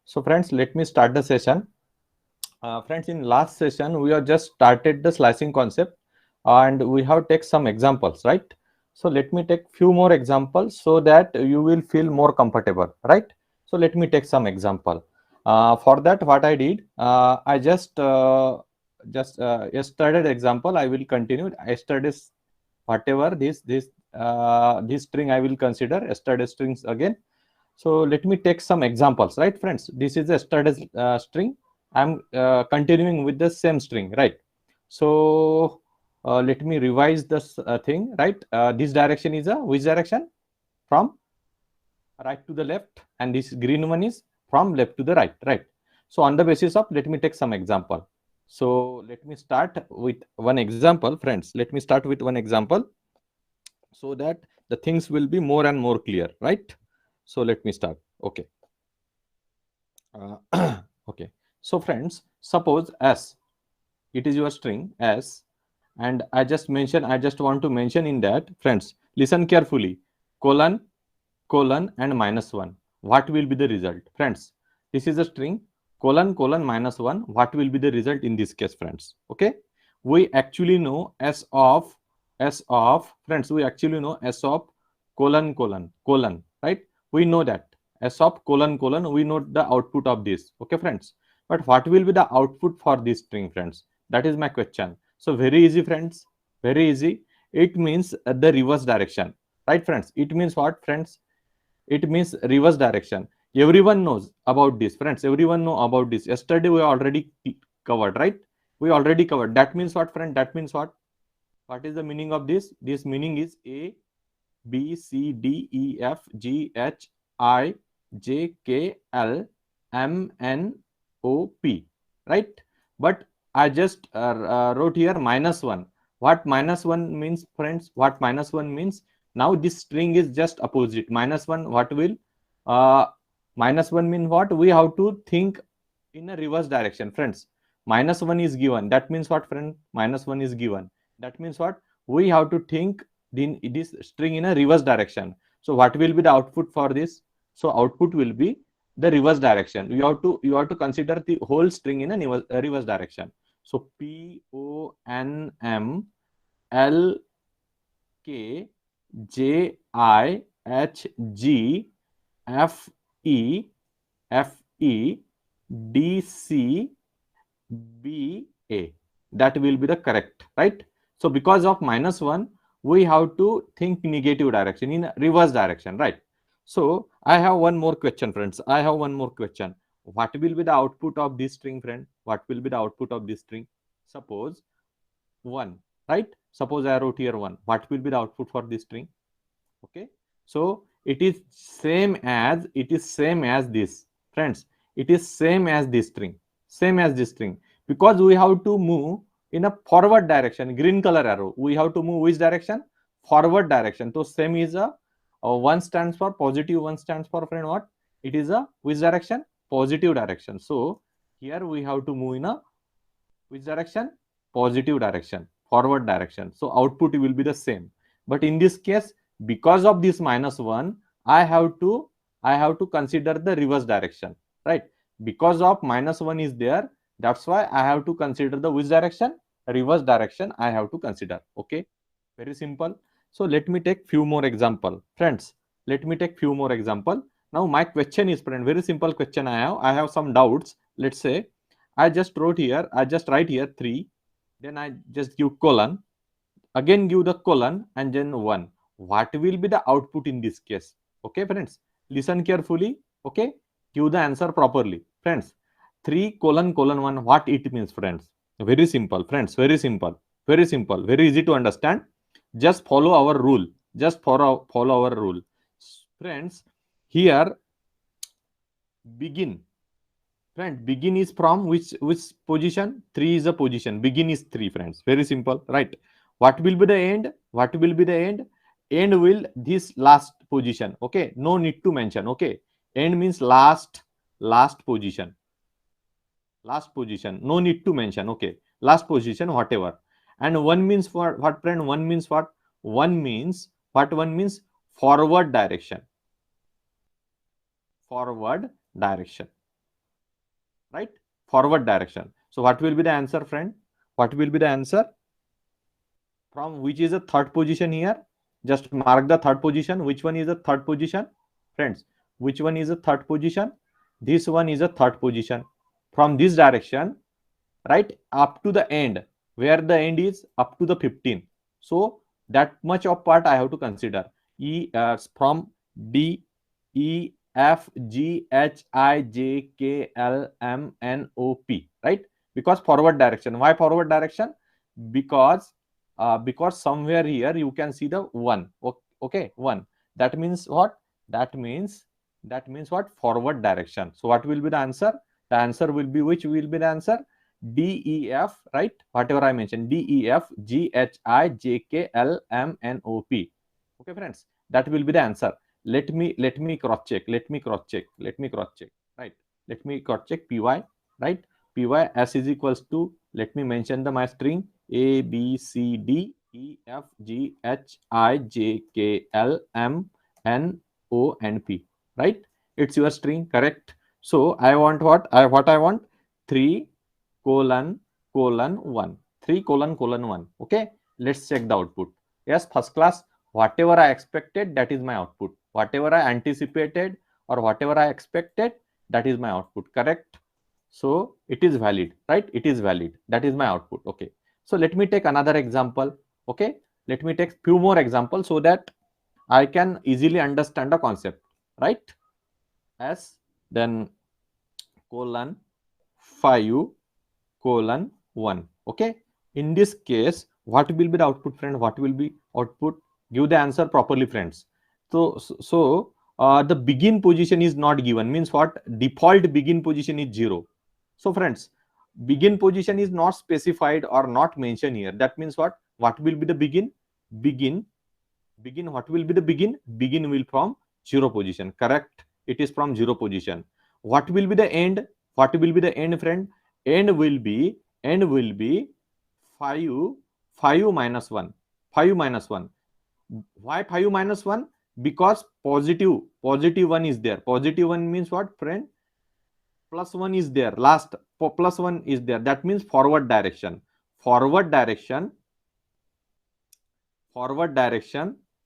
So friends, let me start the session. Friends, in last session we have just started the slicing concept and we have take some examples, right? So let me take few more examples so that you will feel more comfortable, right? So let me take some example. For that, what I did, I just yesterday example I will continue. Yesterday's whatever this string I will consider yesterday strings again. So let me take some examples, right, friends? This is yesterday's string. I'm continuing with the same string, right? So let me revise this thing, right? This direction is a which direction? From right to the left, and this green one is from left to the right, right? So on the basis of, let me take some example. So let me start with one example, friends. Let me start with one example so that the things will be more and more clear, right? So let me start. Okay. Okay. So friends, suppose s, it is your string s, and I just want to mention in that, friends, listen carefully, colon, colon and minus 1. What will be the result? Friends, this is a string, colon, colon minus 1. What will be the result in this case, friends? Okay. We actually know friends, we actually know s of colon, colon, colon, right? We know that s of colon, colon, we know the output of this. Okay, friends. But what will be the output for this string, friends? That is my question. So very easy, friends. Very easy. It means the reverse direction, right, friends? It means what, friends? It means reverse direction. Everyone knows about this, friends. Everyone know about this. Yesterday we already covered, right? We already covered. That means what, friend? That means what? What is the meaning of this? This meaning is A, B, C, D, E, F, G, H, I, J, K, L, M, N, O, P, right? But I just wrote here minus 1. What minus 1 means, friends? What minus 1 means? Now this string is just opposite. Minus 1, what will? Uh, Minus 1 mean what? We have to think in a reverse direction, friends. Minus 1 is given. That means what, friend? Minus 1 is given. That means what? We have to think this string in a reverse direction. So what will be the output for this? So output will be the reverse direction. You have to consider the whole string in a reverse direction. So P O N M L K J I H G F E F E D C B A. That will be the correct, right? So because of minus 1, we have to think negative direction in reverse direction, right? So I have one more question, friends. I have one more question. What will be the output of this string, friend? What will be the output of this string? Suppose 1, right? Suppose I wrote here 1. What will be the output for this string? Okay. So it is same as this, friends. It is same as this string, same as this string, because we have to move in a forward direction. Green color arrow, we have to move which direction? Forward direction. So same is one stands for positive, one stands for, friend, what? It is a which direction? Positive direction. So here we have to move in a which direction? Positive direction, forward direction. So output will be the same. But in this case, because of this minus 1, I have to consider the reverse direction, right? Because of minus 1 is there, that's why I have to consider the which direction? Reverse direction I have to consider. Okay, very simple. So let me take few more example, friends. Let me take few more example. Now my question is, friend, very simple question. I have some doubts. Let's say I just wrote here, I just write here 3, then I just give colon, again give the colon, and then 1. What will be the output in this case? Okay, friends, listen carefully. Okay, give the answer properly, friends. 3 colon colon 1, what it means, friends? Very simple, friends, very simple, very simple, very easy to understand. Just follow our rule. Just follow our rule, friends. Here, begin. Friend, begin is from which position? 3 is a position. Begin is 3, friends. Very simple, right? What will be the end? What will be the end? End will this last position. Okay, no need to mention. Okay, end means last position. Last position. No need to mention. Okay, last position, whatever. And one means what, friend? One means what? One means what? One means forward direction. Forward direction. right? Forward direction. So what will be the answer, friend? What will be the answer? From which is the third position here? Just mark the third position. Which one is the third position? Friends, which one is the third position? This one is a third position. From this direction, right, up to the end, where the end is up to the 15. So that much of part I have to consider. From D, E, F, G, H, I, J, K, L, M, N, O, P, right? Because forward direction. Why forward direction? Because somewhere here you can see the 1. Okay, 1. That means what? That means what? Forward direction. So what will be the answer? The answer will be, which will be the answer? D, E, F, right? Whatever I mentioned, D, E, F, G, H, I, J, K, L, M, N, O, P. Okay, friends, that will be the answer. Let me cross check. Let me cross check. Right? Let me cross check. Py, right? Py s is equals to. Let me mention the my string A, B, C, D, E, F, G, H, I, J, K, L, M, N, O, and P. Right? It's your string, correct? So I want what? I want 3 colon 1. 3 colon 1. Okay, let's check the output. Yes, first class. Whatever I expected, that is my output. Whatever I anticipated or whatever I expected, that is my output, correct? So it is valid, right? It is valid. That is my output. Okay, so let me take another example. Okay, let me take few more examples so that I can easily understand the concept, right? As then colon 5 colon 1. Okay, in this case, what will be the output, friend? What will be output? Give the answer properly, friends. So the begin position is not given, means what? Default begin position is 0. So friends, begin position is not specified or not mentioned here. That means what will be the begin? Begin, what will be the begin? Begin will from 0 position, correct? It is from 0 position. What will be the end? What will be the end, friend? End will be 5 minus 1. 5 minus 1. Why 5 minus 1? Because positive 1 is there. Positive 1 means what, friend? Plus 1 is there. Last plus 1 is there. That means forward direction. Forward direction.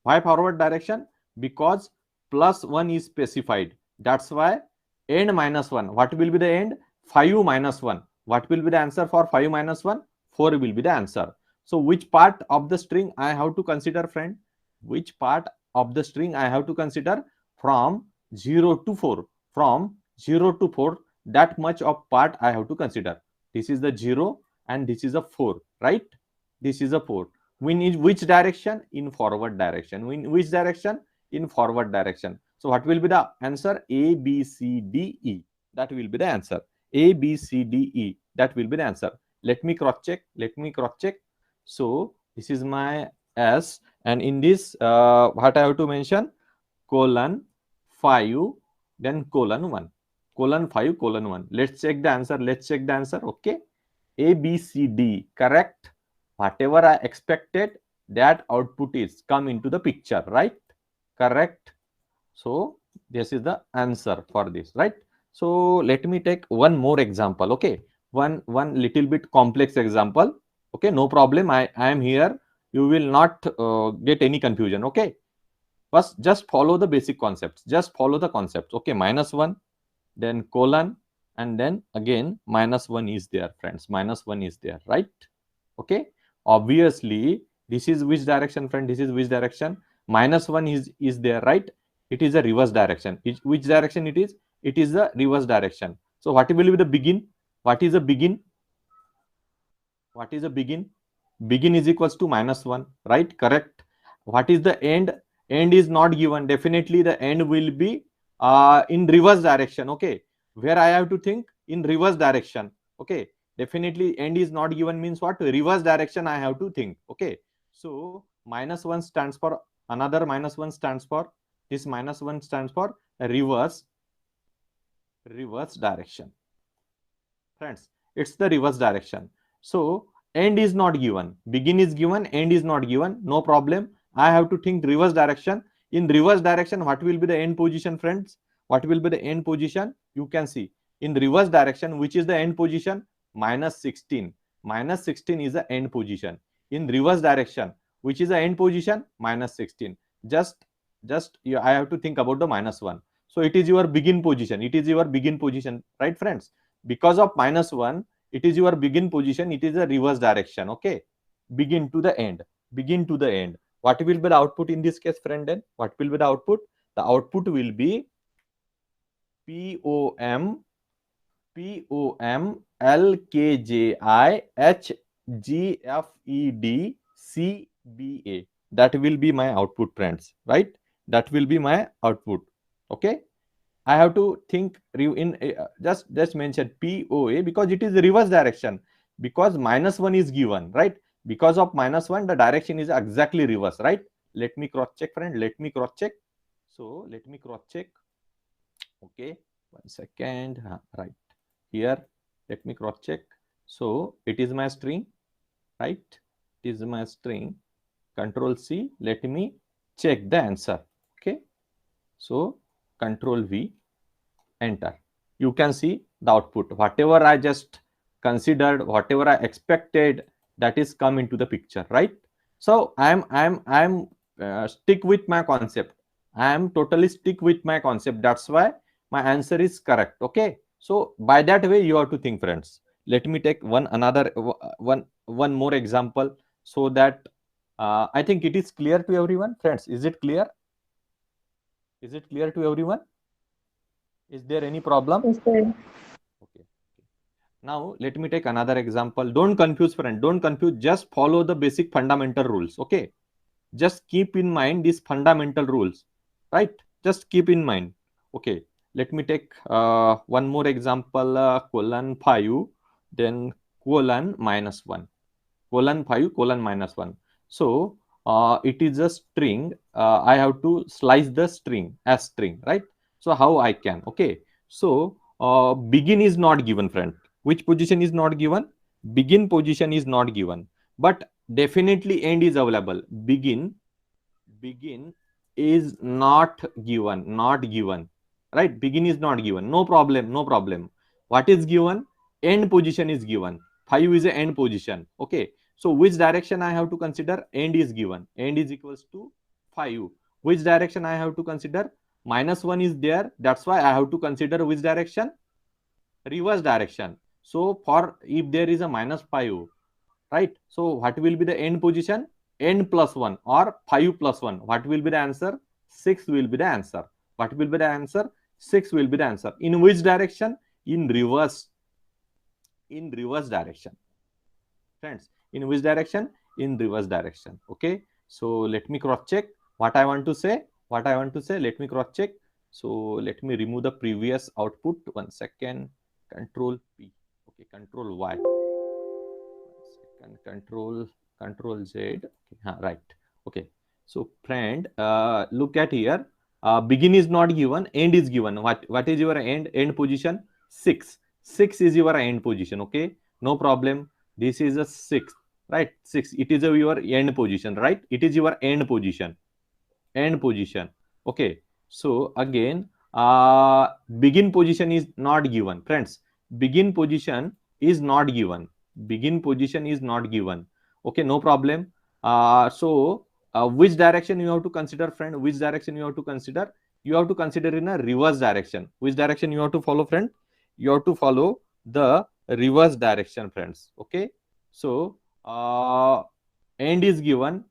Why forward direction? Because plus 1 is specified. That's why end minus 1. What will be the end? 5 minus 1. What will be the answer for 5 minus 1? 4 will be the answer. So which part of the string I have to consider, friend? Which part of the string I have to consider? From 0 to 4. From 0 to 4, that much of part I have to consider. This is the 0 and this is a 4, right? This is a 4. In which direction? In forward direction. In which direction? In forward direction. So what will be the answer? A, B, C, D, E. That will be the answer. A, B, C, D, E. That will be the answer. Let me cross check. So this is my S, and in this what I have to mention? Colon 5, then colon 1. Colon 5, colon 1. Let's check the answer. Okay. A, B, C, D. Correct. Whatever I expected, that output is come into the picture, right? Correct. So this is the answer for this, right? So let me take one more example. Okay, one little bit complex example. Okay, no problem. I am here. You will not get any confusion. Okay, first just follow the basic concepts. Just follow the concepts. Okay, minus 1, then colon, and then again minus 1 is there, friends. Minus 1 is there, right? Okay, obviously this is which direction, friend? This is which direction? Minus 1 is there, right? It is a reverse direction. Which direction it is? It is the reverse direction. So what will be the begin? What is the begin? What is the begin? Begin is equals to minus 1, right? Correct. What is the end? End is not given. Definitely the end will be in reverse direction. Okay, where I have to think in reverse direction. Okay, definitely end is not given, means what? Reverse direction I have to think. Okay, so minus 1 stands for another minus 1 stands for this minus 1 stands for reverse direction. Friends, it's the reverse direction. So end is not given, begin is given, end is not given. No problem. I have to think reverse direction. In reverse direction, what will be the end position, friends? What will be the end position? You can see In reverse direction, which is the end position? -16. -16 is the end position. In reverse direction, which is the end position? -16. Just I have to think about the -1. So it is your begin position. It is your begin position, right, friends? Because of -1, it is your begin position. It is a reverse direction. Okay, begin to the end. Begin to the end. What will be the output in this case, friend? Then what will be the output? The output will be POM POM LKJIHGFEDCBA. That will be my output, friends, right? That will be my output. Okay, I have to think in just mention POA because it is reverse direction, because -1 is given, right? Because of -1, the direction is exactly reverse, right? Let me cross check, friend. Let me cross check. So let me cross check. Okay, 1 second. Right here, let me cross check. So it is my string, right? It is my string. Control C. Let me check the answer. Okay, so Control V, enter. You can see the output. Whatever I just considered, whatever I expected, that is come into the picture, right? So I'm stick with my concept. I am totally stick with my concept. That's why my answer is correct. Okay, so by that way you have to think, friends. Let me take one more example so that I think it is clear to everyone, friends. Is it clear? Is it clear to everyone? Is there any problem? Yes, sir. Okay. Now let me take another example. Don't confuse, friend. Don't confuse. Just follow the basic fundamental rules. Okay. Just keep in mind these fundamental rules, right? Just keep in mind. Okay. Let me take one more example. Colon 5, then colon -1. Colon 5, colon -1. So it is a string. I have to slice the string as string, right? So how I can? Okay. So begin is not given, friend. Which position is not given? Begin position is not given, but definitely end is available. Begin is not given, not given, right? Begin is not given. No problem, no problem. What is given? End position is given. 5 is a end position. Okay. So which direction I have to consider? End is given. End is equals to 5. Which direction I have to consider? -1 is there. That's why I have to consider which direction? Reverse direction. So for if there is a -5, right? So what will be the end position? N plus 1 or 5 plus 1. What will be the answer? 6 will be the answer. What will be the answer? 6 will be the answer. In which direction? In reverse. In reverse direction. Friends, in which direction? In reverse direction. Okay. So let me cross check what I want to say. What I want to say. Let me cross check. So let me remove the previous output. 1 second. Control P. Okay. Control Y. 1 second. Control Z. Okay, right. Okay. So friend, look at here. Begin is not given, end is given. What is your end position? 6. 6 is your end position. Okay, no problem. This is a 6, right? 6. It is your end position, right? It is your end position. End position. Okay. So again, begin position is not given, friends. Begin position is not given. Begin position is not given. Okay, no problem. So which direction you have to consider, friend? Which direction you have to consider? You have to consider in a reverse direction. Which direction you have to follow, friend? You have to follow the reverse direction, friends. Okay. So end is given.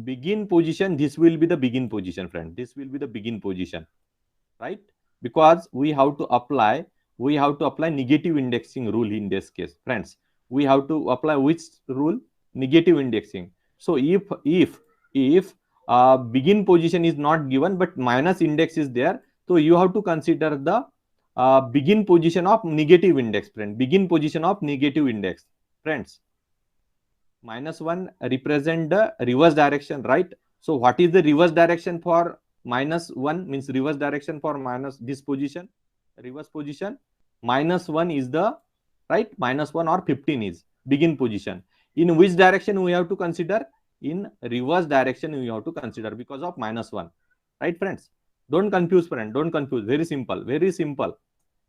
Begin position, this will be the begin position, friend. This will be the begin position, right? Because we have to apply negative indexing rule in this case, friends. We have to apply which rule? Negative indexing. So if begin position is not given but minus index is there, so you have to consider the begin position of negative index, friend. Begin position of negative index, friends. -1 represent the reverse direction, right? So what is the reverse direction for -1? Means reverse direction for minus this position, reverse position. -1 is the right, -1 or 15 is begin position. In which direction we have to consider? In reverse direction we have to consider because of -1, right, friends? Don't confuse, friend. Don't confuse. Very simple. Very simple.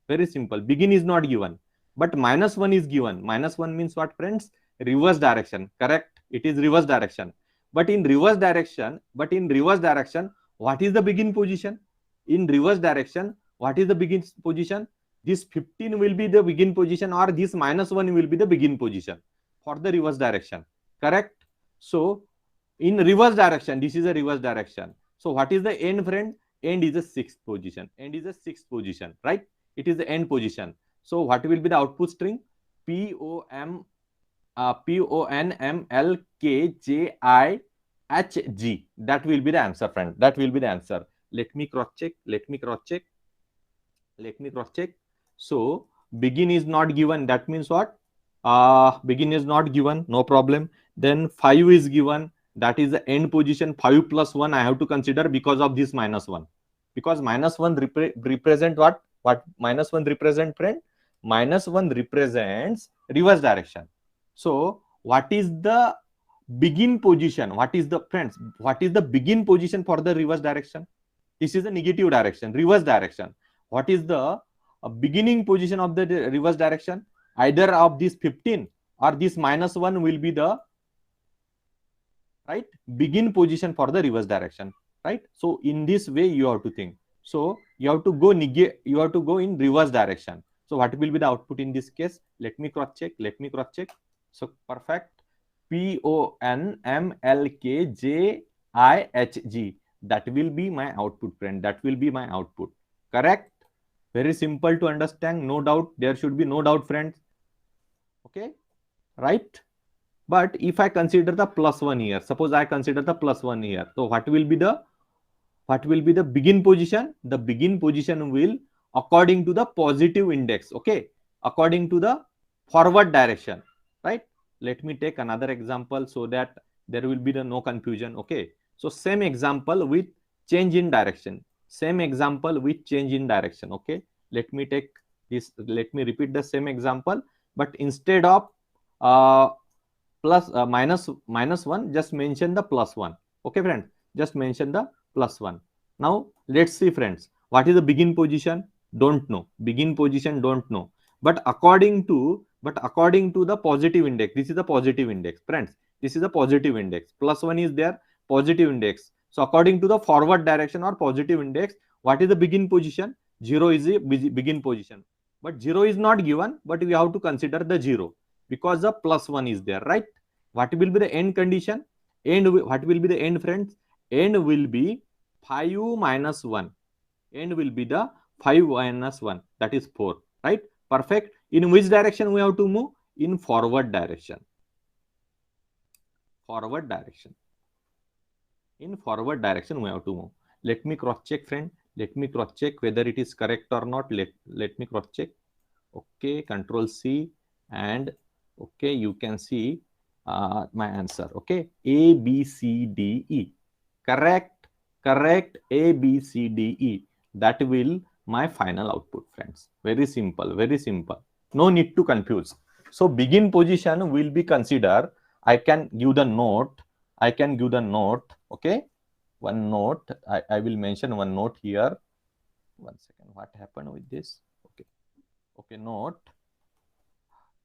Very simple. Begin is not given, but -1 is given. -1 means what, friends? Reverse direction. Correct? It is reverse direction. But in reverse direction, what is the begin position? In reverse direction, what is the begin position? This 15 will be the begin position, or this -1 will be the begin position for the reverse direction. Correct? So in reverse direction, this is a reverse direction. So what is the end, friend? End is a sixth position. End is a sixth position, right? It is the end position. So what will be the output string? PONMLKJIHG. That will be the answer, friend. That will be the answer. Let me cross check. So begin is not given. That means what? Begin is not given. No problem. Then 5 is given. That is the end position. 5 plus 1 I have to consider because of this -1. Because -1 represent what? What -1 represent, friend? -1 represents reverse direction. So what is the begin position? What is the, friends? What is the begin position for the reverse direction? This is a negative direction, reverse direction. What is the beginning position of the reverse direction? Either of this 15 or this -1 will be the right begin position for the reverse direction, right? So in this way you have to think. So you have to go in reverse direction. So what will be the output in this case? Let me cross check. So perfect. PONMLKJIHG. That will be my output, friend. That will be my output. Correct? Very simple to understand. No doubt. There should be no doubt, friends. Okay, right? But if I consider the +1 here, suppose I consider the +1 here, so what will be the begin position? The begin position will according to the positive index. Okay, according to the forward direction, right? Let me take another example so that there will be no confusion. Okay, so same example with change in direction. Okay, let me take this. Let me repeat the same example, but instead of -1, just mention the +1. Okay, friends, just mention the +1. Now let's see, friends, what is the begin position? Don't know. Begin position don't know. But according to the positive index, this is the positive index, friends. This is a positive index. +1 is there, positive index. So according to the forward direction or positive index, what is the begin position? 0 is the begin position. But 0 is not given, but we have to consider the 0 because the +1 is there, right? What will be the end condition? What will be the end, friends? End will be 5 minus 1. End will be the 5 minus 1. That is 4, right? Perfect. In which direction we have to move? In forward direction. In forward direction we have to move. Let me cross check, friend. Let me cross check whether it is correct or not. Let me cross check. Okay, Control C, and okay, you can see my answer. Okay, A, B, C, D, E. Correct. A, B, C, D, E. That will my final output, friends. Very simple. No need to confuse. So begin position will be considered. I can give the note. Okay, one note. I will mention one note here. One second. What happened with this? Okay, note.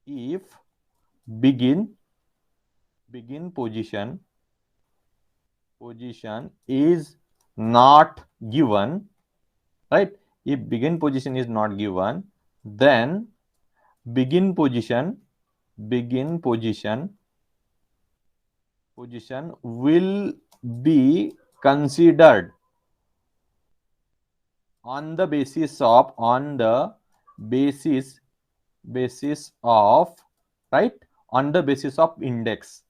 If begin position is not given, right? If begin position is not given, then begin position will be considered on the basis of right, on the basis of index,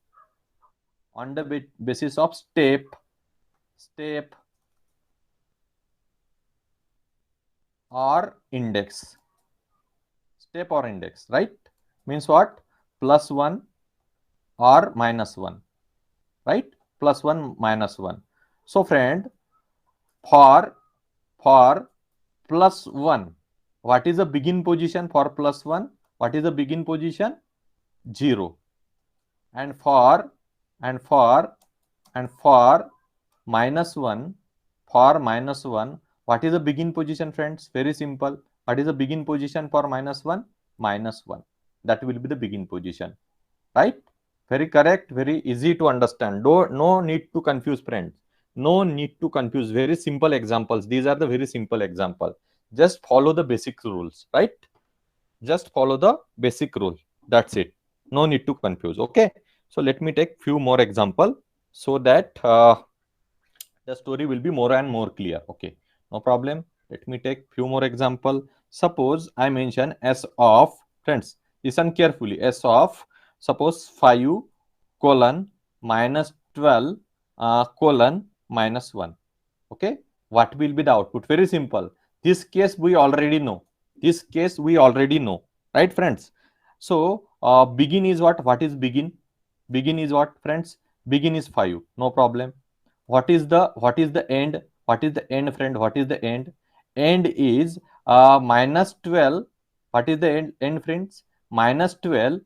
on the basis of step or index. Right? Means what? +1 or -1, right? +1, -1. So friend, for +1, what is the begin position for +1? What is the begin position? 0. And for -1, what is the begin position, friends? Very simple. What is the begin position for -1? -1. That will be the begin position, right? Very correct, very easy to understand. No need to confuse, friends. No need to confuse. Very simple examples. These are the very simple example. Just follow the basic rules, right? Just follow the basic rule. That's it. No need to confuse. Okay. So let me take few more example so that the story will be more and more clear. Okay, no problem. Let me take few more example. Suppose I mention s of, friends, listen carefully, s of suppose 5 colon minus 12 colon minus 1. Okay, what will be the output? Very simple. This case we already know. This case we already know, right, friends? So begin is what is begin? Begin is what, friends? Begin is 5. No problem. What is the end? What is the end, friend? What is the end? End is minus 12. What is the end, friends? Minus 12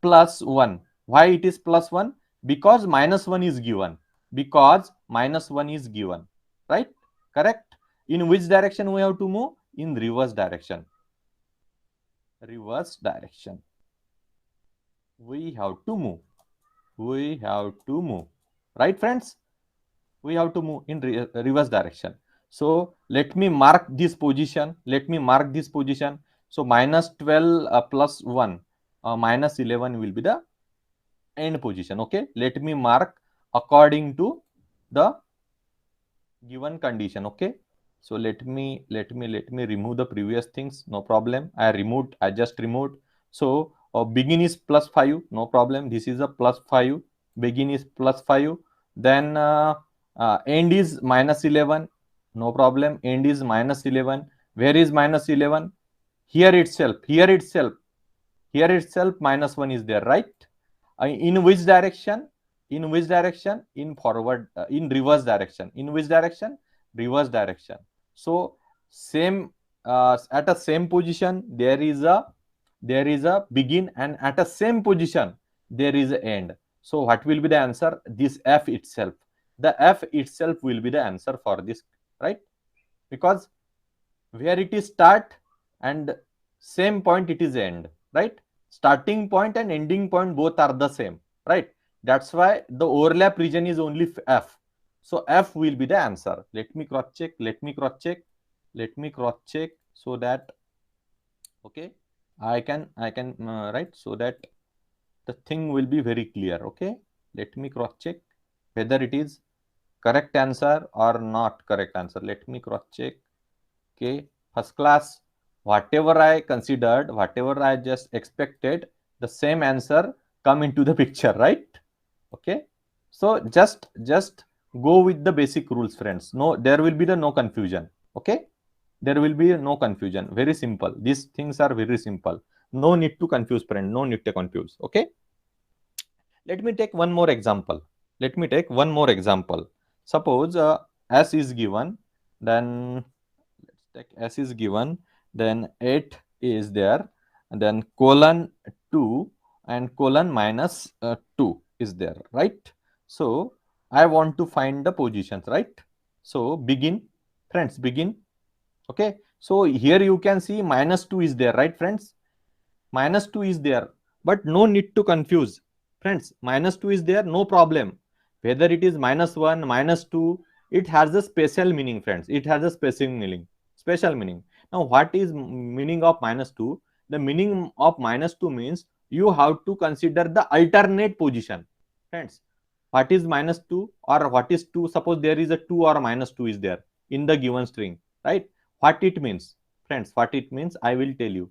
plus 1. Why it is plus 1? Because minus 1 is given. Because minus 1 is given. Right? Correct? In which direction we have to move? In reverse direction. Reverse direction. We have to move. We have to move. Right, friends? We have to move in reverse direction. So let me mark this position. Let me mark this position. So minus 12 plus 1 minus 11 will be the end position. Okay, let me mark according to the given condition. Okay, so let me remove the previous things. No problem. I just removed. So begin is plus 5. No problem. This is a plus 5. Begin is plus 5. Then end is minus 11. No problem. End is minus 11. Where is minus 11? Here itself. Here itself minus 1 is there, right? In which direction? In which direction? In forward, in reverse direction. In which direction? Reverse direction. So same at a same position there is a begin, and at a same position there is a end. So what will be the answer? This f itself. The f itself will be the answer for this, right? Because where it is start and same point it is end, right? Starting point and ending point both are the same, right? That's why the overlap region is only f. So f will be the answer. Let me cross check. Let me cross check so that, okay, I can right, so that the thing will be very clear. Okay, let me cross check whether it is correct answer or not correct answer. Let me cross check. Okay, first class. Whatever I considered, whatever I just expected, the same answer come into the picture, right? Okay, so just go with the basic rules, friends. No, there will be no confusion. Okay, there will be no confusion. Very simple. These things are very simple. No need to confuse, friend. No need to confuse. Okay, let me take one more example. Let me take one more example. Suppose s is given, then let's take s is given, then 8 is there, and then colon 2 and colon minus 2 is there, right? So I want to find the positions, right? So begin, friends, begin. Okay, so here you can see minus 2 is there, right, friends? Minus 2 is there, but no need to confuse, friends. Minus 2 is there, no problem. Whether it is minus 1, minus 2, it has a special meaning, friends. It has a special meaning. Now what is meaning of minus 2? The meaning of minus 2 means you have to consider the alternate position, friends. What is minus 2 or what is 2? Suppose there is a 2 or minus 2 is there in the given string, right? What it means, friends? What it means, I will tell you.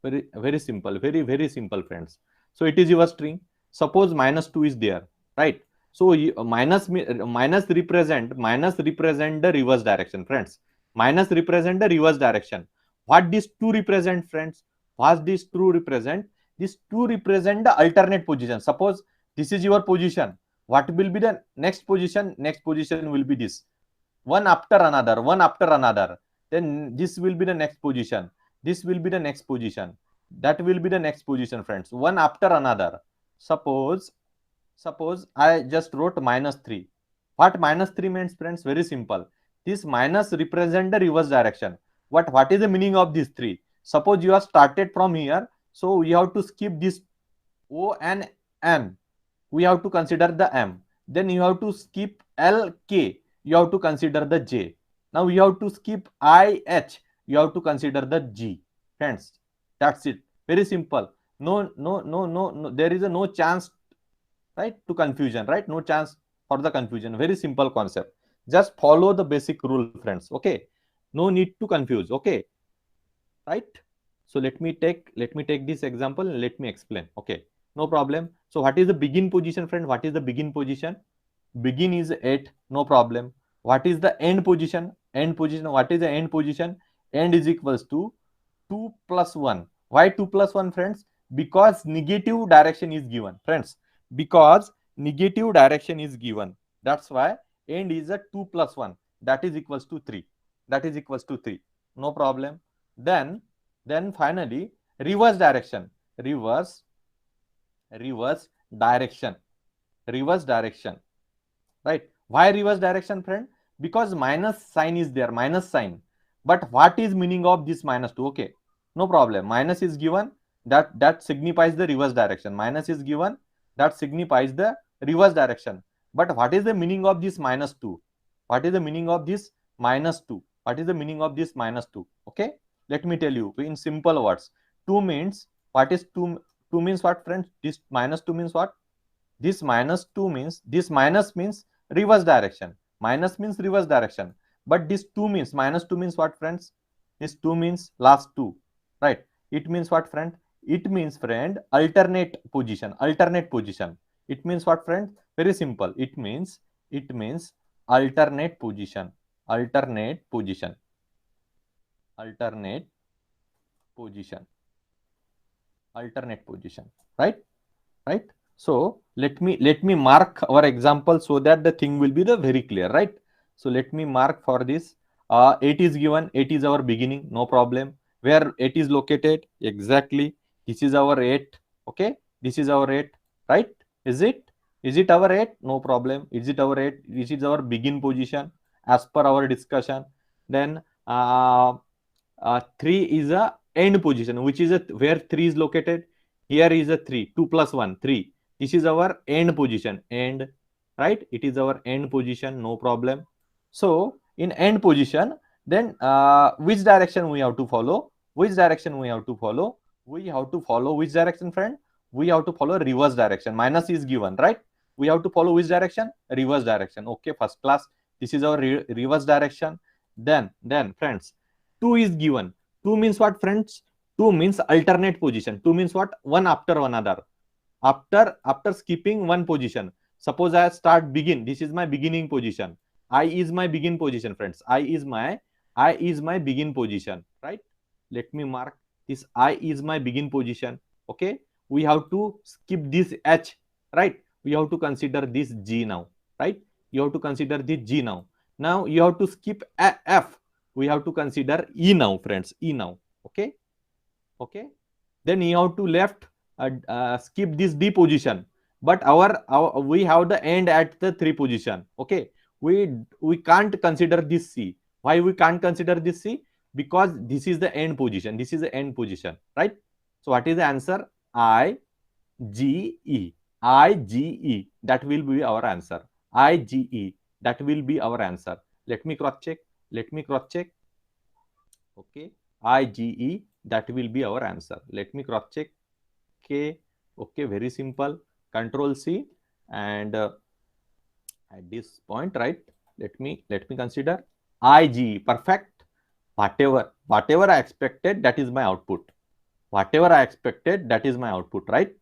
Very simple, very simple, friends. So it is your string. Suppose minus 2 is there, right? So minus represent the reverse direction, friends. Minus represent the reverse direction. What this 2 represent, friends? What this 2 represent? This 2 represent the alternate position. Suppose this is your position. What will be the next position? Next position will be this. One after another, one after another. Then this will be the next position. This will be the next position. That will be the next position, friends. One after another. Suppose I just wrote minus 3. What minus 3 means, friends? Very simple. This minus represent the reverse direction. What is the meaning of these 3? Suppose you have started from here, so we have to skip this O and M. We have to consider the M. Then you have to skip L, K. You have to consider the J. Now you have to skip I, H. You have to consider the G. Friends, that's it. Very simple. No. There is a no chance, right, to confusion, right? No chance for the confusion. Very simple concept. Just follow the basic rule, friends. Okay. No need to confuse. Okay. Right. So let me take this example and let me explain. Okay. No problem. So what is the begin position, friend? What is the begin position? Begin is 8, no problem. What is the end position? End position, what is the end position? End is equals to 2 plus 1. Why 2 plus 1, friends? Because negative direction is given, friends. Because negative direction is given. That's why end is a 2 plus 1. That is equals to 3. That is equals to 3. No problem. Then finally, reverse direction. Reverse direction. Reverse direction. Right? Why reverse direction, friend? Because minus sign is there, minus sign. But what is meaning of this minus 2? Okay, no problem. Minus is given, that signifies the reverse direction. Minus is given, that signifies the reverse direction. But what is the meaning of this minus 2? What is the meaning of this minus 2? What is the meaning of this minus 2? Okay, let me tell you in simple words. 2 means, what is 2? 2 means what, friends? This minus 2 means what? This minus 2 means, this minus means reverse direction. Minus means reverse direction. But this 2 means, minus 2 means what, friends? This 2 means last 2. Right? It means what, friend? It means, friend, alternate position. Alternate position. It means what, friend? Very simple. It means alternate position. Alternate position. Alternate position. Alternate position. Right? Right? So let me mark our example so that the thing will be the very clear, right? So let me mark for this. 8 is given. 8 is our beginning, no problem. Where 8 is located? Exactly. This is our 8. Okay. This is our 8, right? Is it? Is it our 8? No problem. Is it our 8? This is our begin position as per our discussion. Then 3 is a end position, which is where 3 is located. Here is a 3. 2 plus 1, 3. This is our end position. End, right? It is our end position, no problem. So in end position, then which direction we have to follow? Which direction we have to follow? We have to follow which direction, friend? We have to follow reverse direction. Minus is given, right? We have to follow which direction? Reverse direction. Okay, first class. This is our reverse direction. Then friends, 2 is given. 2 means what, friends? 2 means alternate position. 2 means what? One after another. After skipping one position. Suppose I start begin. This is my beginning position. I is my begin position, friends. I is my begin position, right? Let me mark this. I is my begin position. Okay. We have to skip this H, right? We have to consider this G now, right? You have to consider this G now. Now you have to skip F. We have to consider E now, friends. E now. Okay. Okay. Then you have to left skip this D position. But our we have the end at the 3 position. Okay. We can't consider this C. Why we can't consider this C? Because this is the end position. This is the end position, right? So what is the answer? I G E. I G E. That will be our answer. I G E. That will be our answer. Let me cross check. Let me cross check. Okay. I G E. That will be our answer. Let me cross check. Okay. Okay. Very simple. Control C. And at this point, right? Let me consider I G E. Perfect. Whatever I expected, that is my output. Whatever I expected, that is my output, right?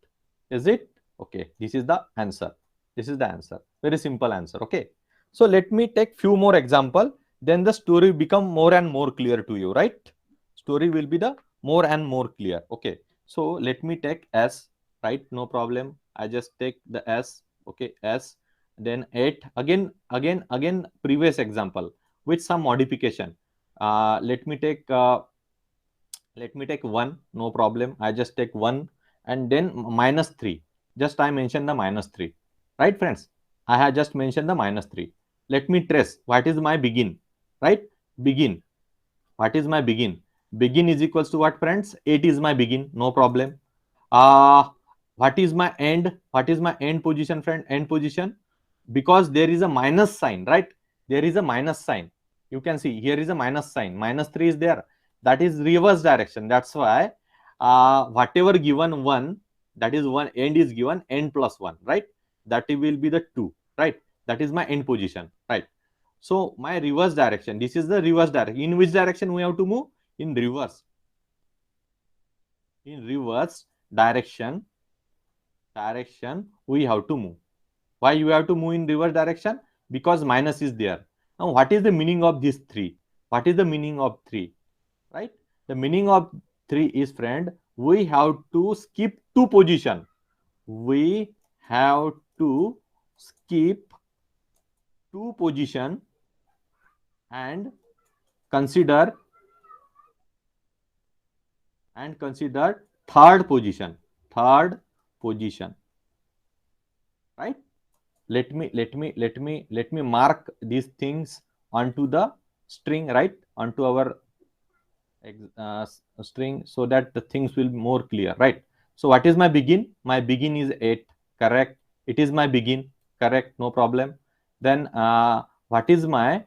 Is it? Okay. This is the answer. This is the answer. Very simple answer. Okay. So let me take few more example. Then the story become more and more clear to you, right? Story will be the more and more clear. Okay. So let me take S, right? No problem. I just take the S. Okay. S. Then 8. Again, previous example with some modification. Let me take 1. No problem. I just take 1 and then minus 3. Just I mentioned the minus 3. Right, friends? I have just mentioned the minus 3. Let me trace. What is my begin? Right? Begin. What is my begin? Begin is equals to what, friends? 8 is my begin, no problem. Uh, what is my end? What is my end position, friend? End position, because there is a minus sign, right? There is a minus sign. You can see here is a minus sign. -3 is there. That is reverse direction. That's why whatever given 1, that is 1, end is given n plus 1, right? That will be the 2, right? That is my end position, right? So my reverse direction, this is the reverse direction. In which direction we have to move? In reverse. In reverse direction we have to move. Why you have to move in reverse direction? Because minus is there. Now what is the meaning of this 3? What is the meaning of 3? Right? The meaning of 3 is, friend, we have to skip 2 position. We have to skip 2 position and consider third position. Right? Let me mark these things onto the string, right? Onto our string, so that the things will be more clear, right? So what is my begin? My begin is 8, correct? It is my begin, correct? No problem. Then what is my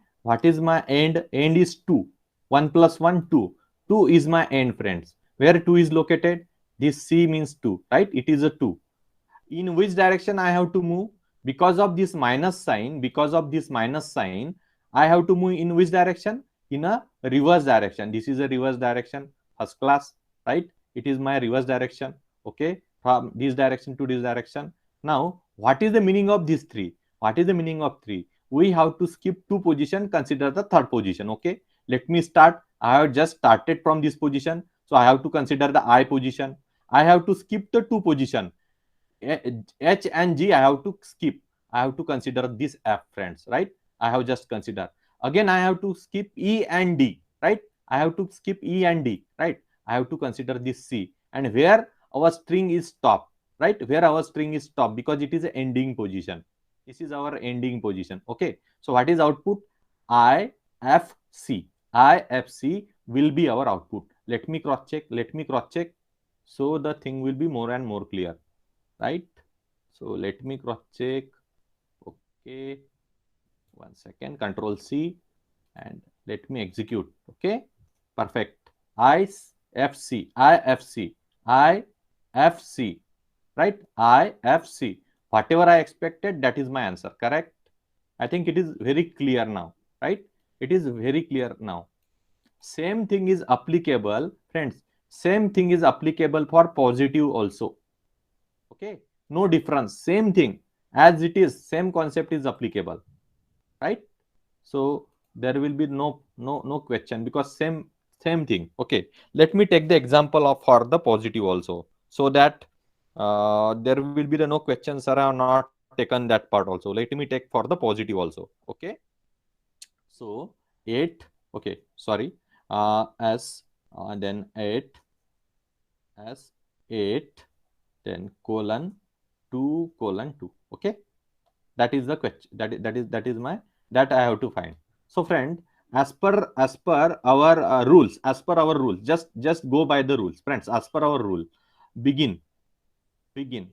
end? End is 2. 1 plus 1, 2. 2 is my end, friends. Where 2 is located? This C means 2, right? It is a 2. In which direction I have to move? Because of this minus sign, I have to move in which direction? In a reverse direction. This is a reverse direction, first class, right? It is my reverse direction, okay, from this direction to this direction. Now what is the meaning of this 3? What is the meaning of 3? We have to skip 2 position, consider the third position, okay? Let me start. I have just started from this position, so I have to consider the I position. I have to skip the 2 position. H and G I have to skip. I have to consider this F, friends, right? I have just considered. Again, I have to skip E and D, right? I have to skip E and D, right? I have to consider this C. And where our string is stop, right? Where our string is stop, because it is an ending position. This is our ending position, okay? So what is output? IFC. IFC will be our output. Let me cross check. So the thing will be more and more clear, right? So let me cross check. Okay, 1 second, Control C, and let me execute. Okay, perfect. IFC, right? IFC. Whatever I expected, that is my answer, correct? I think it is very clear now, right? It is very clear now. Same thing is applicable, friends. Same thing is applicable for positive also. Okay, no difference, same thing as it is, same concept is applicable, right? So there will be no question, because same thing. Okay, let me take the example of for the positive also, so that there will be the no questions, sir, I have not taken that part also. Let me take for the positive also. Okay, so 8, okay, sorry, as then 8 as 8, then colon 2:2. Okay, that is the question. That is my, that I have to find. So friend, as per our rules, just go by the rules, friends. As per our rule, begin.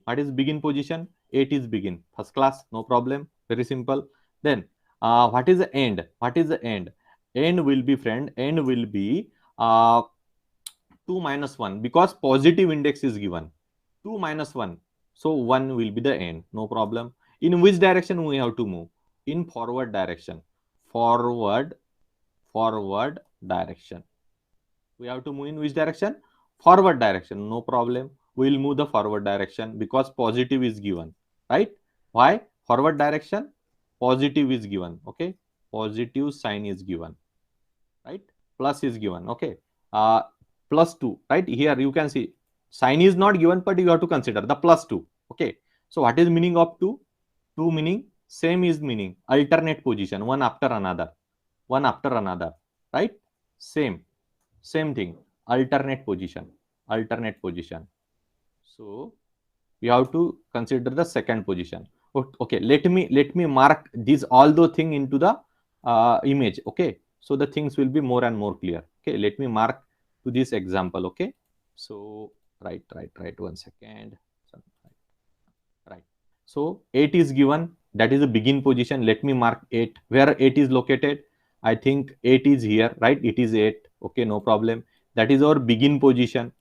What is begin position? 8 is begin, first class, no problem, very simple. Then what is the end? End will be, friend, end will be 2 minus 1, because positive index is given. 2 minus 1, so 1 will be the end, no problem. In which direction we have to move? In forward direction. Forward direction. We have to move in which direction? Forward direction, no problem. We will move the forward direction, because positive is given, right? Why? Forward direction, positive is given, okay? Positive sign is given, right? Plus is given, okay? Plus 2, right? Here you can see sign is not given, but you have to consider the plus 2, okay? So what is meaning of 2? 2 meaning, same is meaning, alternate position, one after another, right? Same thing, alternate position. So you have to consider the second position. Okay, let me mark these all the thing into the image, okay? So the things will be more and more clear. Okay, let me mark to this example. Okay, so right, 1 second. Right. So 8 is given, that is the begin position. Let me mark 8. Where 8 is located? I think 8 is here, right? It is 8. Okay, no problem. That is our begin position.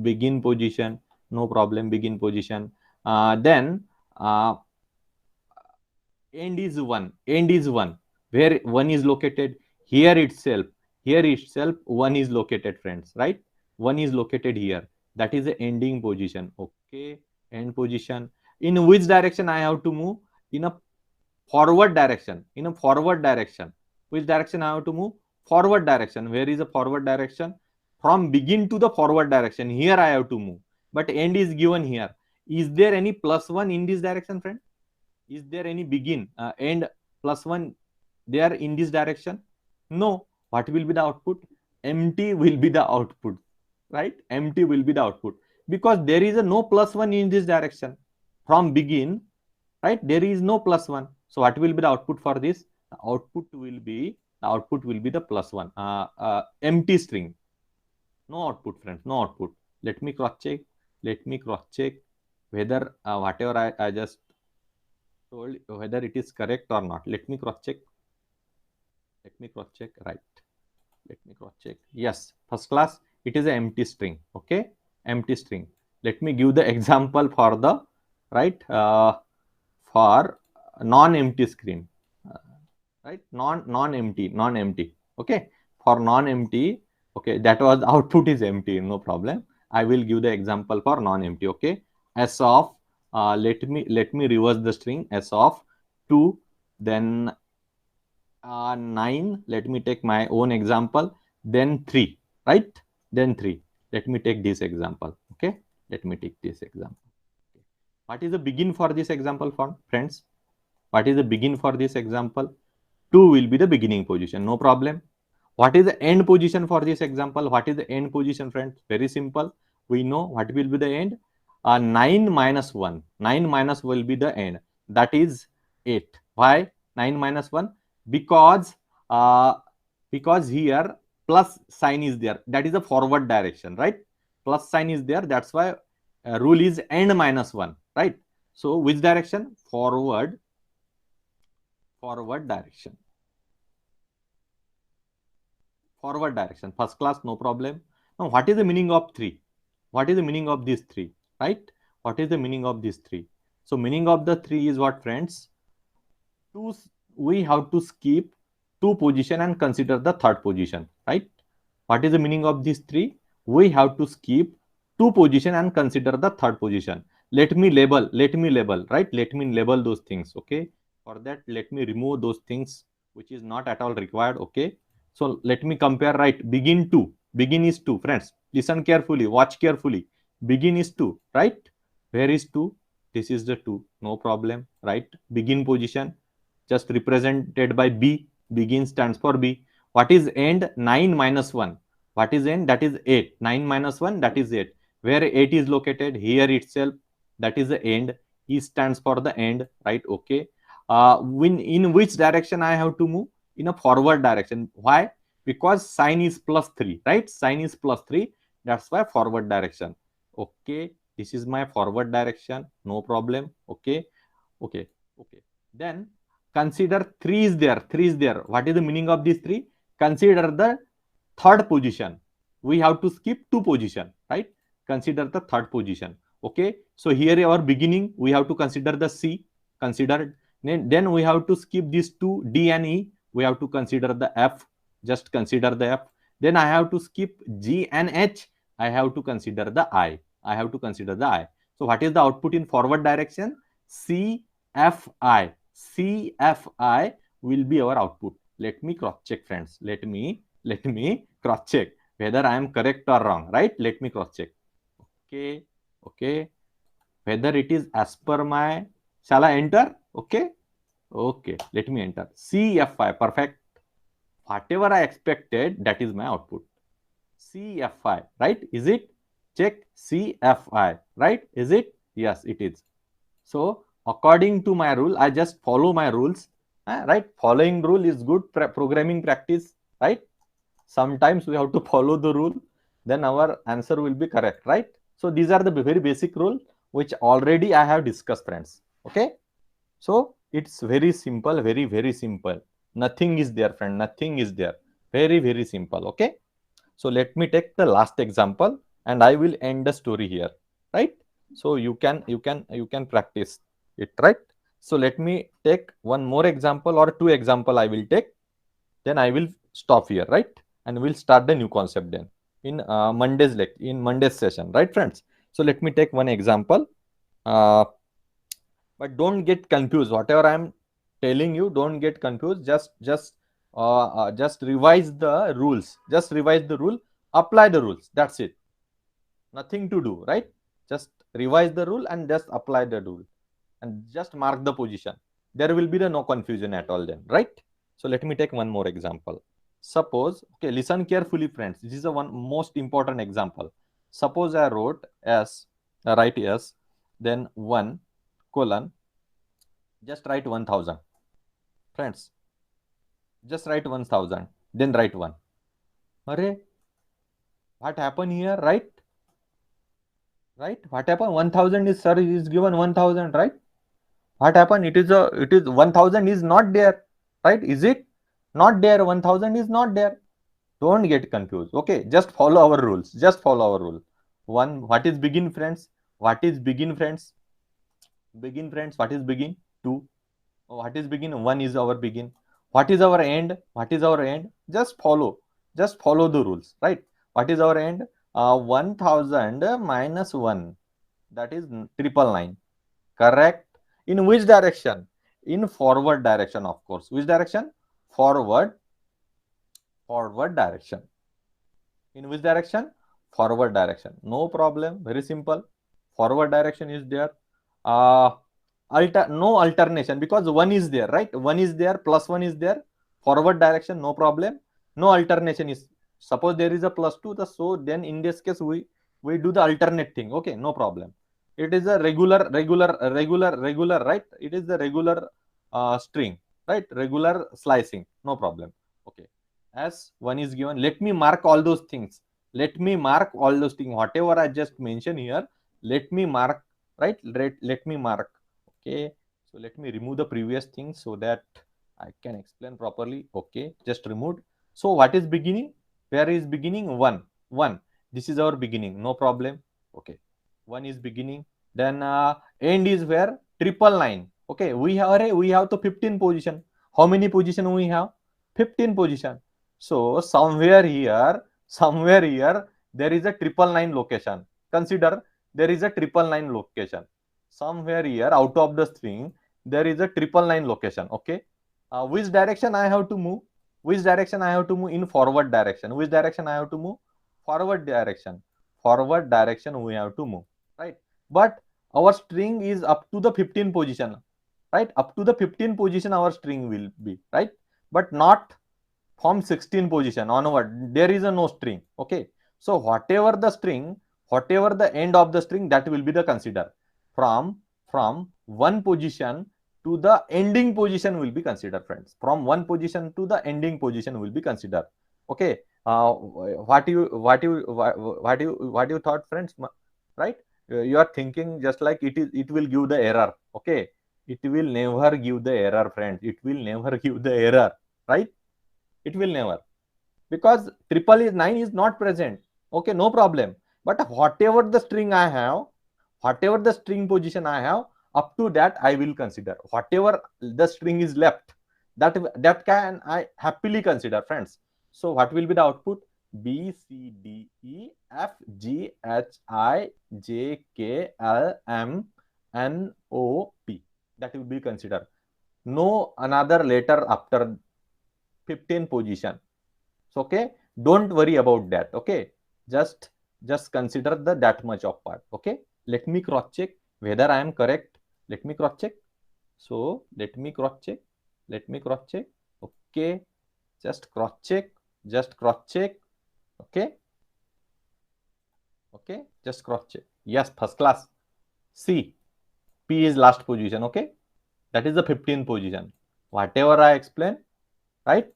Begin position, no problem. Begin position. Then end is 1. End is 1. Where 1 is located? Here itself. Here itself 1 is located, friends, right? 1 is located here. That is the ending position. Okay, end position. In which direction I have to move? In a forward direction. In a forward direction. Which direction I have to move? Forward direction. Where is the forward direction? From begin to the forward direction. Here I have to move. But end is given here. Is there any +1 in this direction, friend? Is there any begin end +1 there in this direction? No. What will be the output? Empty will be the output, right? Empty will be the output, because there is a no +1 in this direction from begin, right? There is no +1. So what will be the output for this? The output will be the +1, empty string. No output, friends, no output. Let me cross check whether whatever I just told, whether it is correct or not. Let me cross check. Right, let me cross check. Yes, first class, it is an empty string. Okay, empty string. Let me give the example for the right for non-empty string, right? Non-empty. Okay, for non-empty. Okay, that was output is empty. No problem. I will give the example for non-empty. Okay, s of let me reverse the string. S of 2, then 9. Let me take my own example. Then 3, right? Then 3. Let me take this example. Okay, let me take this example. What is the begin for this example, friends? What is the begin for this example? 2 will be the beginning position. No problem. What is the end position for this example? What is the end position, friends? Very simple. We know what will be the end. 9 minus 1. 9 minus will be the end. That is 8. Why 9 minus 1? Because here plus sign is there. That is the forward direction, right? Plus sign is there. That's why rule is end minus 1, right? So which direction? Forward direction. Forward direction. First class, no problem. Now, what is the meaning of 3? What is the meaning of these 3? Right? What is the meaning of these 3? So, meaning of the 3 is what, friends? We have to skip 2 position and consider the third position. Right? What is the meaning of these 3? We have to skip 2 position and consider the third position. Let me label, right? Let me label those things. Okay. For that, let me remove those things which is not at all required. Okay. So let me compare, right? Begin 2. Begin is 2. Friends, listen carefully, watch carefully. Begin is 2, right? Where is 2? This is the 2. No problem, right? Begin position just represented by B. Begin stands for B. What is end? 9 minus 1. What is end? That is 8. 9 minus 1, that is 8. Where 8 is located? Here itself. That is the end. E stands for the end, right? Okay. In which direction I have to move? In a forward direction. Why? Because sign is +3, right? Sign is +3. That's why forward direction. Okay. This is my forward direction. No problem. Okay. Okay. Then consider 3 is there. 3 is there. What is the meaning of this 3? Consider the third position. We have to skip 2 position, right? Consider the third position. Okay. So here our beginning, we have to consider the C. Considered. Then we have to skip these 2, D and E. We have to consider the F. Just consider the F. Then I have to skip G and H. I have to consider the I. So what is the output in forward direction? CFI. CFI will be our output. Let me cross check, friends. Let me cross check whether I am correct or wrong, right? Let me cross check. Okay. Whether it is as per my, shall I enter? Okay. Let me enter. CFI, perfect. Whatever I expected, that is my output. CFI, right? Is it? Check CFI, right? Is it? Yes, it is. So according to my rule, I just follow my rules, right? Following rule is good programming practice, right? sometimes we have to follow the rule, then our answer will be correct, right? So these are the very basic rule which already I have discussed, friends. Okay, so it's very simple, very simple. Nothing is there, friend, nothing is there. Very simple. Okay, so let me take the last example and I will end the story here, right? So you can practice it, right? So let me take one more example or two example I will take, then I will stop here, right? And we'll start the new concept then in Monday's session, right, friends? So let me take one example. uh, but don't get confused, whatever I'm telling you, don't get confused. Just revise the rules, just revise the rule, apply the rules, that's it. Nothing to do, right? Just revise the rule and just apply the rule and just mark the position. There will be no confusion at all then, right? So let me take one more example. Suppose, okay, listen carefully, friends, this is a one most important example. Suppose I write s, then 1 colon, just write 1000, friends, just write 1000, then write 1. Array, what happened here, right? Right, what happened? 1000 is, sir, is given 1000, right? What happened? It is 1000 is not there, right? Is it not there? 1000 is not there. Don't get confused. Okay, just follow our rules, just follow our rule. One, what is begin, friends? What is begin, friends? Begin, friends, what is begin? 2. What is begin? 1 is our begin. What is our end? What is our end? Just follow the rules, right? What is our end? 1000 minus 1, that is 999. Correct. In which direction? In forward direction, of course. Which direction? Forward direction. In which direction? Forward direction. No problem, very simple. Forward direction is there. No alternation, because 1 is there, right? 1 is there, plus 1 is there. Forward direction, no problem. No alternation is, suppose there is a plus 2, so then in this case we do the alternate thing. Okay, no problem. It is a regular, right? It is the regular string, right? Regular slicing, no problem. Okay, as 1 is given, let me mark all those things. Let me mark all those things, whatever I just mentioned here. Let me mark, right? Let me mark. Okay, so let me remove the previous thing so that I can explain properly. Okay, just removed. So what is beginning? Where is beginning? 1. This is our beginning, no problem. Okay, 1 is beginning. Then end is where? 999. Okay, we have the 15 position. How many position we have? 15 position. So somewhere here there is a 999 location. Consider there is a 999 location. Somewhere here out of the string there is a 999 location. Okay, which direction I have to move? Which direction I have to move? In forward direction. Which direction I have to move? Forward direction. Forward direction we have to move, right? But our string is up to the 15 position, right? Up to the 15 position our string will be, right? But not from 16 position onward, there is a no string. Okay, so whatever the string, whatever the end of the string, that will be the consider. From one position to the ending position will be considered, friends. From one position to the ending position will be considered. Okay, what you thought, friends, right? You are thinking just like it will give the error. Okay, it will never give the error, friends. It will never give the error, right? It will never, because triple is 9 is not present. Okay, no problem. But whatever the string I have, whatever the string position I have, up to that I will consider. Whatever the string is left, that can I happily consider, friends. So what will be the output? B, C, D, E, F, G, H, I, J, K, L, M, N, O, P. That will be considered. No another letter after 15 position. So, okay, don't worry about that. Okay, just consider the that much of part. Okay, let me cross check whether I am correct. Let me cross check. So let me cross check. Let me cross check. Okay, just cross check. Just cross check. Okay, okay, just cross check. Yes, first class. C, P is last position. Okay, that is the 15th position. Whatever I explain, right?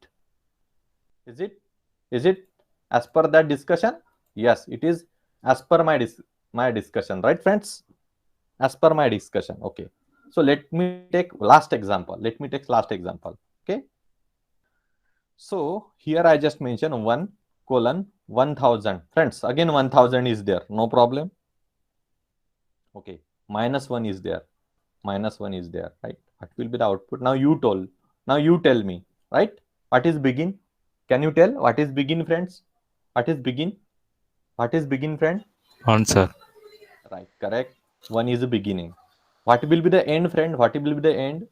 Is it? Is it as per that discussion? Yes, it is as per my discussion, right friends? As per my discussion. Okay, so let me take last example. Okay, so here I just mentioned 1 colon 1000. Friends, again 1000 is there, no problem. Okay, -1 is there, -1 is there, right? What will be the output? Now you tell me, right? What is begin? Can you tell what is begin, friends? What is begin? What is begin, friend? 1, sir. Right, correct. 1 is the beginning. What will be the end, friend? What will be the end?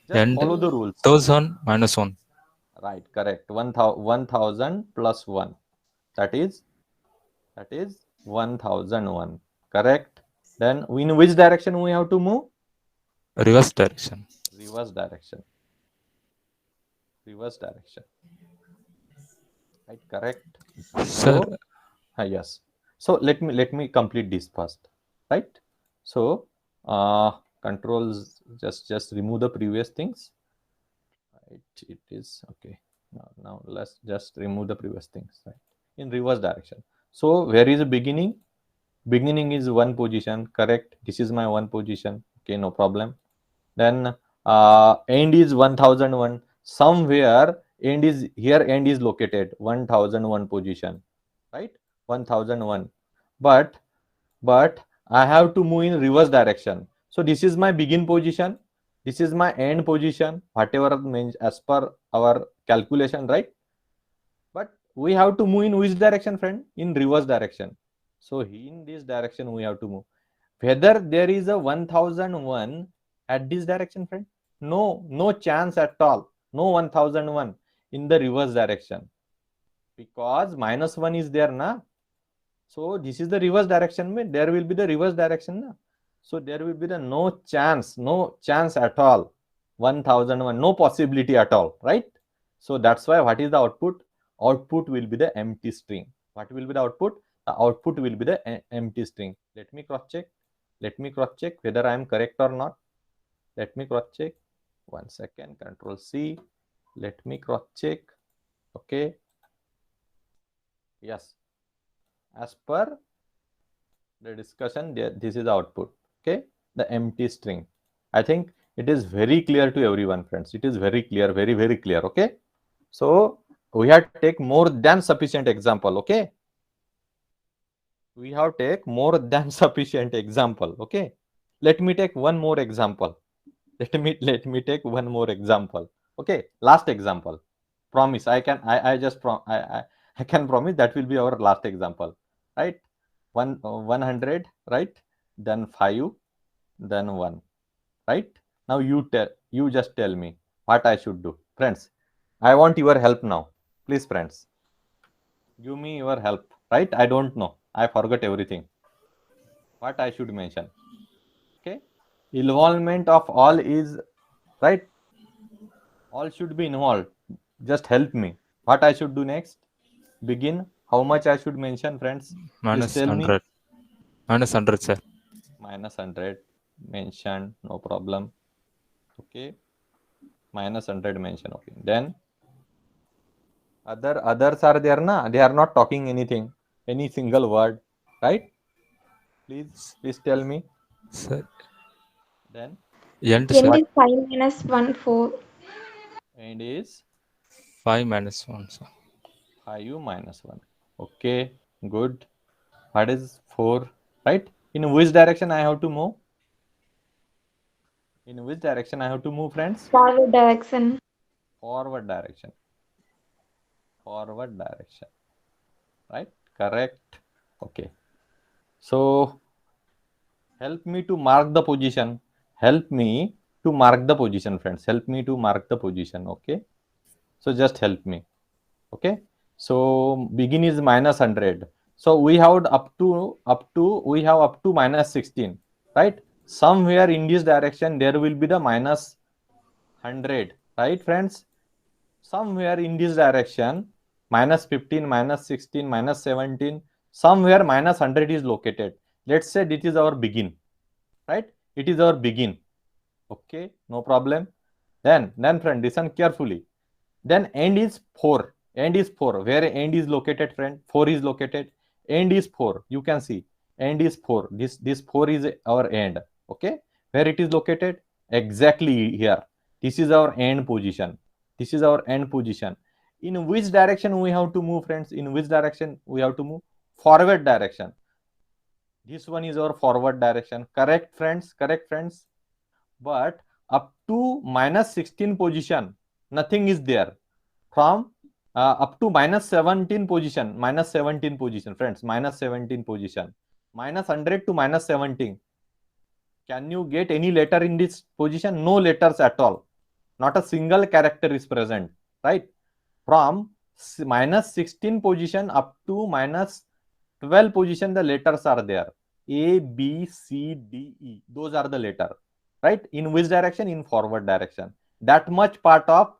Just And follow the rules. 1000 minus 1. Right, correct. 1000 plus 1. That is 1001. Correct. Then in which direction we have to move? Reverse direction. Reverse direction. Reverse direction. Right, correct. Sir, So yes. So let me complete this first. Right. So controls, just remove the previous things. It is okay. Now let's just remove the previous things, right? In reverse direction. So where is the beginning? Beginning is one position, correct? This is my one position. Okay, no problem. Then end is 1001. Somewhere end is here, end is located 1001 position, right? 1001. But but I have to move in reverse direction. So this is my begin position, this is my end position, whatever means as per our calculation, right? But we have to move in which direction, friend? In reverse direction. So in this direction we have to move. Whether there is a 1001 at this direction, friend? No, no chance at all. No 1001 in the reverse direction, because -1 is there, na? So this is the reverse direction. There will be the reverse direction. Na? So there will be the no chance at all. 1001, no possibility at all, right? So that's why what is the output? Output will be the empty string. What will be the output? The output will be the empty string. Let me cross check. Let me cross check whether I am correct or not. Let me cross check. 1 second. Control C. Let me cross check. Okay. Yes. As per the discussion, this is the output. Okay, the empty string. I think it is very clear to everyone, friends. It is very clear, very clear. Okay, so we have to take more than sufficient example. Okay, we have to take more than sufficient example. Okay, let me take one more example. Let me take one more example. Okay, last example. Promise, I can promise that will be our last example, right? 100, right? Then 5, then 1, right? Now you just tell me what I should do, friends. I want your help now, please, friends. Give me your help, right? I don't know, I forgot everything. What I should mention? Okay, involvement of all is right. All should be involved. Just help me. What I should do next? Begin. How much I should mention, friends? Please minus tell me. 100. Minus 100, sir. -100 mention, no problem. Okay, -100 mention. Okay, then others are there, na? They are not talking anything, any single word, right? Please tell me. Sir, Then end, End sir. what? is 5 minus 1, 4. End is 5 minus 1, sir. 5 minus 1. Okay, good. What is 4? Right? In which direction I have to move? In which direction I have to move, friends? Forward direction. Forward direction. Forward direction. Right? Correct. Okay. So help me to mark the position. Help me to mark the position, friends. Help me to mark the position. Okay. So just help me. Okay. So begin is -100. So we have we have up to -16, right? Somewhere in this direction there will be the -100, right, friends? Somewhere in this direction, -15, -16, -17, somewhere -100 is located. Let's say this is our begin, right? It is our begin. Okay, no problem. Then friend, listen carefully. Then end is 4. End is 4. Where end is located, friend? 4 is located. End is 4. You can see end is 4. This 4 is our end. Okay. Where it is located? Exactly here. This is our end position. This is our end position. In which direction we have to move, friends? In which direction we have to move? Forward direction. This one is our forward direction. Correct, friends? Correct, friends? But up to minus 16 position, nothing is there. From up to minus 17 position, friends, minus 17 position, minus 100 to minus 17. Can you get any letter in this position? No letters at all. Not a single character is present, right? From minus 16 position up to minus 12 position, the letters are there. A, B, C, D, E. Those are the letter, right? In which direction? In forward direction. That much part of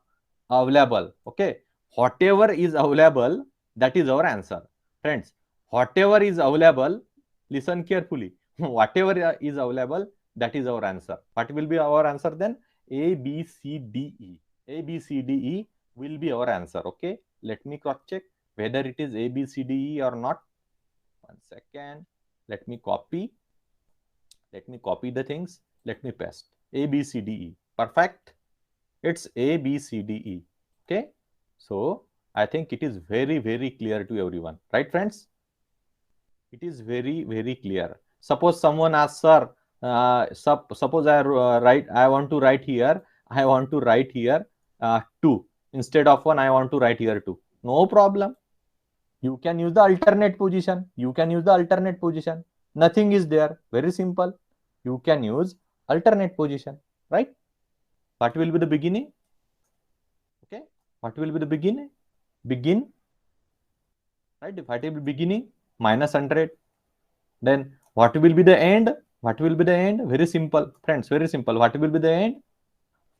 available. Okay. Whatever is available, that is our answer. Friends, whatever is available, listen carefully. Whatever is available, that is our answer. What will be our answer then? A, B, C, D, E. A, B, C, D, E will be our answer. Okay. Let me cross check whether it is A, B, C, D, E or not. 1 second. Let me copy the things. Let me paste. A, B, C, D, E. Perfect. It's A, B, C, D, E. Okay. So I think it is very, very clear to everyone. Right, friends? It is very, very clear. Suppose someone asks, sir, suppose I want to write here 2. Instead of 1, I want to write here 2. No problem. You can use the alternate position. Nothing is there. Very simple. You can use alternate position, right? What will be the beginning? Okay. What will be the beginning? Begin, right? What will be beginning? Minus 100. Then what will be the end? Very simple, friends. Very simple. What will be the end?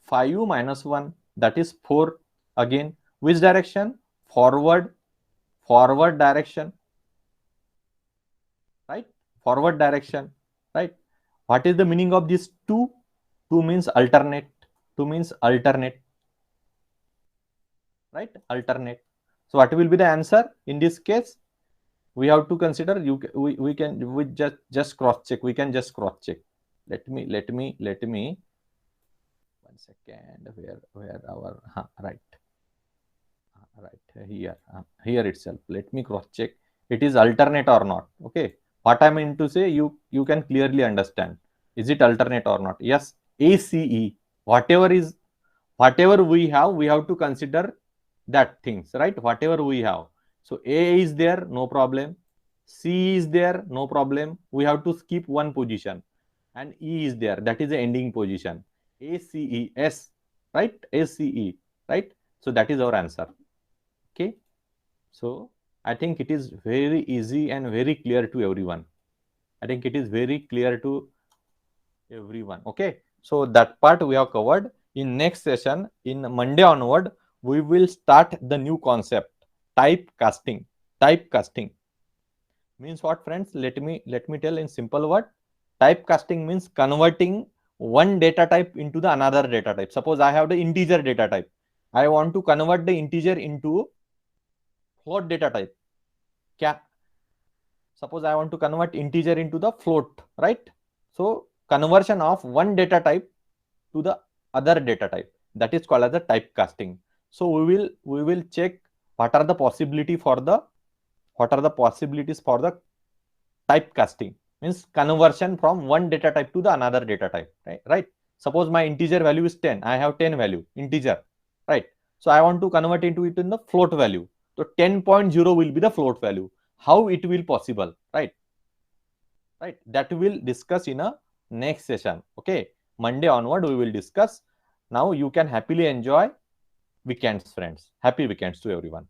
5 minus 1. That is 4. Again, which direction? Forward direction, right? Forward direction, right? What is the meaning of this 2? 2 means alternate. Right? Alternate. So what will be the answer in this case? We have to consider. We just cross check. We can just cross check. Let me 1 second. Where our right here itself. Let me cross check. It is alternate or not. Okay. What I mean to say, you can clearly understand. Is it alternate or not? Yes. ACE. Whatever we have to consider that things, right? Whatever we have. So A is there, no problem. C is there, no problem. We have to skip one position. And E is there, that is the ending position. ACE, S, right? ACE, right? So that is our answer. Okay. So I think it is very easy and very clear to everyone. Okay. So that part we have covered. In next session, in Monday onward, we will start the new concept, typecasting. Means what, friends? Let me tell in simple word. Typecasting means converting one data type into the another data type. Suppose I have the integer data type. I want to convert the integer into float data type. Suppose I want to convert integer into the float, right? So conversion of one data type to the other data type, that is called as the typecasting. So we will check what are the possibilities for the typecasting, means conversion from one data type to the another data type, right? Suppose my integer value is 10. I have 10 value integer, right? So I want to convert into it in the float value. So 10.0 will be the float value. How it will possible, right? That will discuss in a next session. Okay. Monday onward we will discuss. Now you can happily enjoy weekends, friends. Happy weekends to everyone.